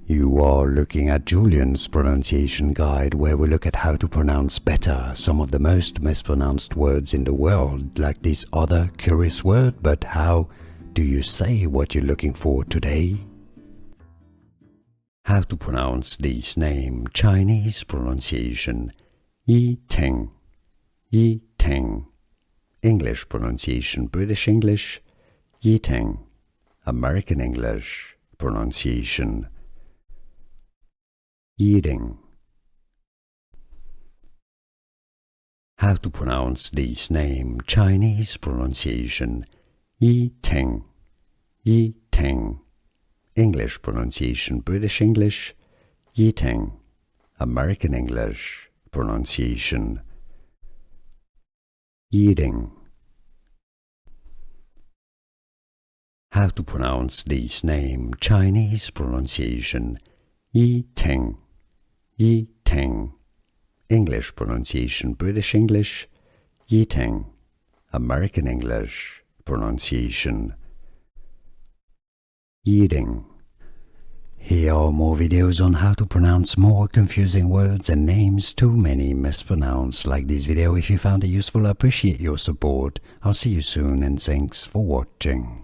You are looking at Julian's pronunciation guide, where we look at how to pronounce better some of the most mispronounced words in the world, like this other curious word. But how do you say what you're looking for today? How to pronounce this name. Chinese pronunciation Yiting, Yiting. English pronunciation, British English Yiting. American English pronunciation Yiting. How to pronounce this name. Chinese pronunciation Yiting, Yiting. English pronunciation, British English Yiting. American English pronunciation Yiting. How to pronounce this name. Chinese pronunciation Yiting, Yiting. English pronunciation, British English Yiting. American English pronunciation Yiting. Here are more videos on how to pronounce more confusing words and names too many mispronounced. Like this video if you found it useful. I appreciate your support. I'll see you soon and thanks for watching.